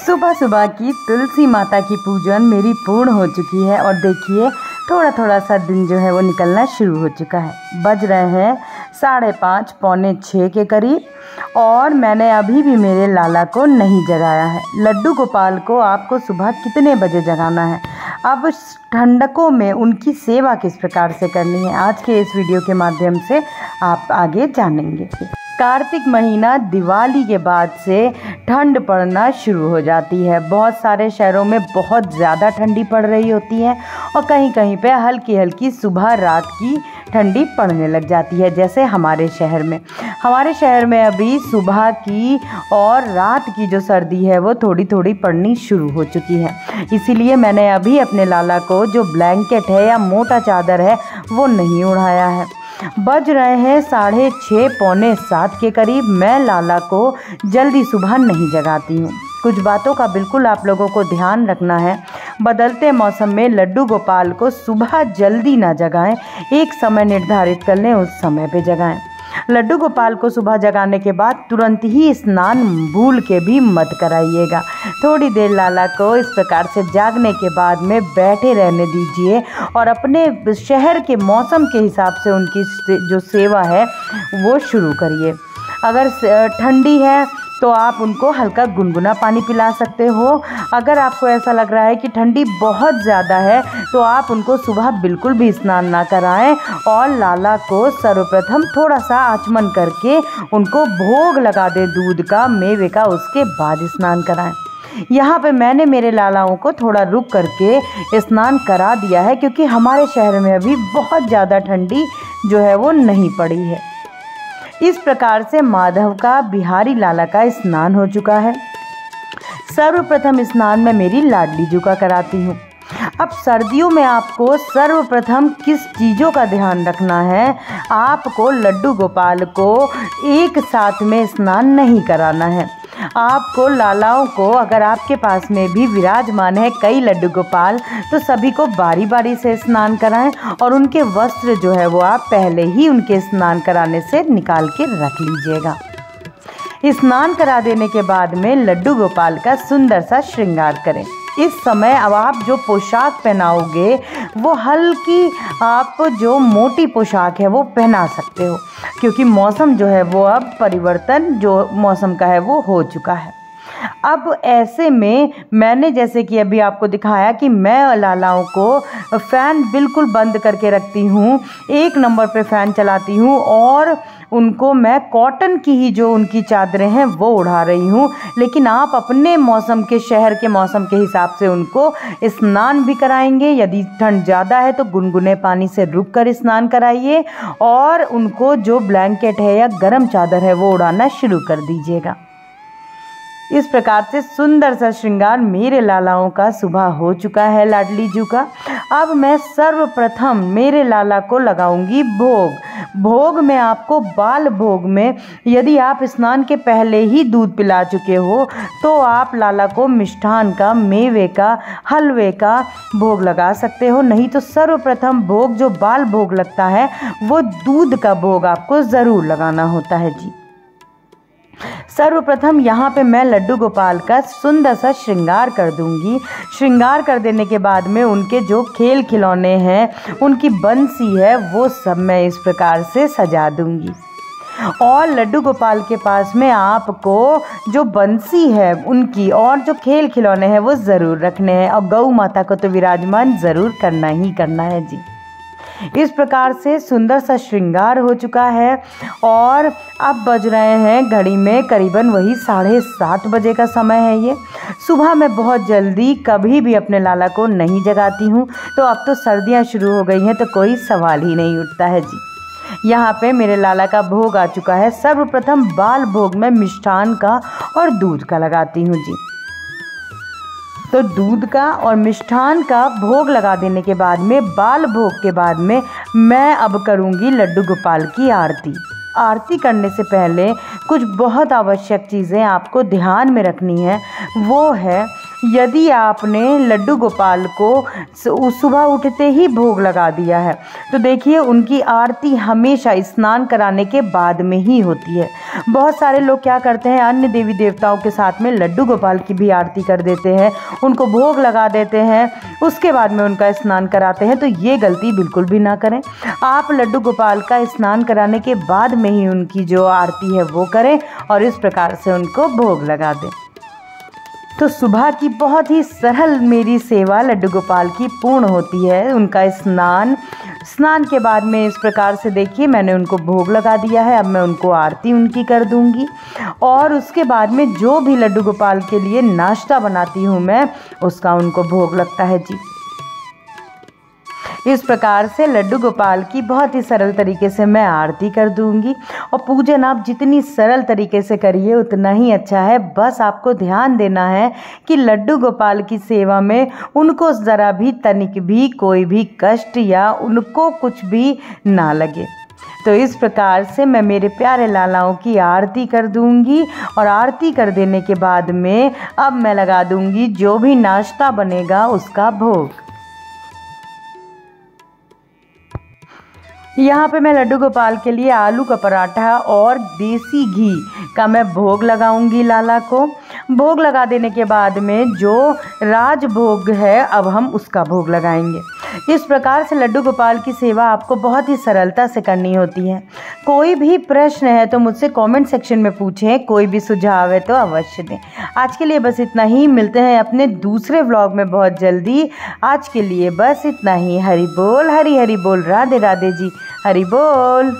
सुबह सुबह की तुलसी माता की पूजन मेरी पूर्ण हो चुकी है और देखिए थोड़ा थोड़ा सा दिन जो है वो निकलना शुरू हो चुका है। बज रहे हैं 5:30 पौने 6 के करीब और मैंने अभी भी मेरे लाला को नहीं जगाया है। लड्डू गोपाल को आपको सुबह कितने बजे जगाना है, अब ठंडकों में उनकी सेवा किस प्रकार से करनी है, आज के इस वीडियो के माध्यम से आप आगे जानेंगे। कार्तिक महीना दिवाली के बाद से ठंड पड़ना शुरू हो जाती है। बहुत सारे शहरों में बहुत ज़्यादा ठंडी पड़ रही होती है और कहीं कहीं पे हल्की हल्की सुबह रात की ठंडी पड़ने लग जाती है। जैसे हमारे शहर में अभी सुबह की और रात की जो सर्दी है वो थोड़ी थोड़ी पड़नी शुरू हो चुकी है। इसीलिए मैंने अभी अपने लाला को जो ब्लैंकेट है या मोटा चादर है वो नहीं उड़ाया है। बज रहे हैं 6:30 पौने 7 के करीब। मैं लाला को जल्दी सुबह नहीं जगाती हूँ। कुछ बातों का बिल्कुल आप लोगों को ध्यान रखना है। बदलते मौसम में लड्डू गोपाल को सुबह जल्दी ना जगाएं, एक समय निर्धारित कर लें, उस समय पे जगाएं। लड्डू गोपाल को सुबह जगाने के बाद तुरंत ही स्नान भूल के भी मत कराइएगा। थोड़ी देर लाला को इस प्रकार से जागने के बाद में बैठे रहने दीजिए और अपने शहर के मौसम के हिसाब से उनकी जो सेवा है वो शुरू करिए। अगर ठंडी है तो आप उनको हल्का गुनगुना पानी पिला सकते हो। अगर आपको ऐसा लग रहा है कि ठंडी बहुत ज़्यादा है तो आप उनको सुबह बिल्कुल भी स्नान ना कराएं और लाला को सर्वप्रथम थोड़ा सा आचमन करके उनको भोग लगा दें दूध का, मेवे का, उसके बाद स्नान कराएं। यहाँ पे मैंने मेरे लालाओं को थोड़ा रुक करके स्नान करा दिया है क्योंकि हमारे शहर में अभी बहुत ज़्यादा ठंडी जो है वो नहीं पड़ी है। इस प्रकार से माधव का, बिहारी लाला का स्नान हो चुका है। सर्वप्रथम स्नान में मेरी लाडली जू का कराती हूँ। अब सर्दियों में आपको सर्वप्रथम किस चीज़ों का ध्यान रखना है, आपको लड्डू गोपाल को एक साथ में स्नान नहीं कराना है। आपको लालाओं को, अगर आपके पास में भी विराजमान है कई लड्डू गोपाल, तो सभी को बारी बारी से स्नान कराएं और उनके वस्त्र जो है वो आप पहले ही उनके स्नान कराने से निकाल के रख लीजिएगा। स्नान करा देने के बाद में लड्डू गोपाल का सुंदर सा श्रृंगार करें। इस समय अब आप जो पोशाक पहनाओगे वो हल्की, आप जो मोटी पोशाक है वो पहना सकते हो क्योंकि मौसम जो है वो अब परिवर्तन जो मौसम का है वो हो चुका है। अब ऐसे में मैंने जैसे कि अभी आपको दिखाया कि मैं लालाओं को फ़ैन बिल्कुल बंद करके रखती हूँ, 1 नंबर पे फ़ैन चलाती हूँ और उनको मैं कॉटन की ही जो उनकी चादरें हैं वो उड़ा रही हूँ। लेकिन आप अपने मौसम के, शहर के मौसम के हिसाब से उनको स्नान भी कराएंगे। यदि ठंड ज़्यादा है तो गुनगुने पानी से रुक कर स्नान कराइए और उनको जो ब्लैंकेट है या गर्म चादर है वो उड़ाना शुरू कर दीजिएगा। इस प्रकार से सुंदर सा श्रृंगार मेरे लालाओं का सुबह हो चुका है, लाडली जू का। अब मैं सर्वप्रथम मेरे लाला को लगाऊंगी भोग। भोग में आपको बाल भोग में, यदि आप स्नान के पहले ही दूध पिला चुके हो तो आप लाला को मिष्ठान का, मेवे का, हलवे का भोग लगा सकते हो। नहीं तो सर्वप्रथम भोग जो बाल भोग लगता है वो दूध का भोग आपको ज़रूर लगाना होता है जी। सर्वप्रथम यहाँ पे मैं लड्डू गोपाल का सुंदर सा श्रृंगार कर दूंगी। श्रृंगार कर देने के बाद में उनके जो खेल खिलौने हैं, उनकी बंसी है, वो सब मैं इस प्रकार से सजा दूंगी। और लड्डू गोपाल के पास में आपको जो बंसी है उनकी और जो खेल खिलौने हैं वो ज़रूर रखने हैं और गौ माता को तो विराजमान ज़रूर करना ही करना है जी। इस प्रकार से सुंदर सा श्रृंगार हो चुका है और अब बज रहे हैं घड़ी में करीबन वही 7:30 बजे का समय है। ये सुबह मैं बहुत जल्दी कभी भी अपने लाला को नहीं जगाती हूँ, तो अब तो सर्दियाँ शुरू हो गई हैं तो कोई सवाल ही नहीं उठता है जी। यहाँ पे मेरे लाला का भोग आ चुका है। सर्वप्रथम बाल भोग में मिष्ठान का और दूध का लगाती हूँ जी। तो दूध का और मिष्ठान का भोग लगा देने के बाद में, बाल भोग के बाद में मैं अब करूँगी लड्डू गोपाल की आरती। आरती करने से पहले कुछ बहुत आवश्यक चीज़ें आपको ध्यान में रखनी है। वो है, यदि आपने लड्डू गोपाल को सुबह उठते ही भोग लगा दिया है तो देखिए उनकी आरती हमेशा स्नान कराने के बाद में ही होती है। बहुत सारे लोग क्या करते हैं, अन्य देवी देवताओं के साथ में लड्डू गोपाल की भी आरती कर देते हैं, उनको भोग लगा देते हैं, उसके बाद में उनका स्नान कराते हैं। तो ये गलती बिल्कुल भी ना करें। आप लड्डू गोपाल का स्नान कराने के बाद में ही उनकी जो आरती है वो करें और इस प्रकार से उनको भोग लगा दें। तो सुबह की बहुत ही सरल मेरी सेवा लड्डू गोपाल की पूर्ण होती है। उनका स्नान के बाद में इस प्रकार से देखिए मैंने उनको भोग लगा दिया है। अब मैं उनको आरती उनकी कर दूंगी और उसके बाद में जो भी लड्डू गोपाल के लिए नाश्ता बनाती हूँ मैं, उसका उनको भोग लगता है जी। इस प्रकार से लड्डू गोपाल की बहुत ही सरल तरीके से मैं आरती कर दूंगी। और पूजन आप जितनी सरल तरीके से करिए उतना ही अच्छा है। बस आपको ध्यान देना है कि लड्डू गोपाल की सेवा में उनको ज़रा भी तनिक भी कोई भी कष्ट या उनको कुछ भी ना लगे। तो इस प्रकार से मैं मेरे प्यारे लालाओं की आरती कर दूंगी और आरती कर देने के बाद में अब मैं लगा दूंगी जो भी नाश्ता बनेगा उसका भोग। यहाँ पे मैं लड्डू गोपाल के लिए आलू का पराठा और देसी घी का मैं भोग लगाऊंगी लाला को। भोग लगा देने के बाद में जो राज भोग है अब हम उसका भोग लगाएंगे। इस प्रकार से लड्डू गोपाल की सेवा आपको बहुत ही सरलता से करनी होती है। कोई भी प्रश्न है तो मुझसे कमेंट सेक्शन में पूछें, कोई भी सुझाव है तो अवश्य दें। आज के लिए बस इतना ही, मिलते हैं अपने दूसरे व्लॉग में बहुत जल्दी। आज के लिए बस इतना ही। हरि बोल, हरि हरि बोल, राधे राधे जी, हरि बोल।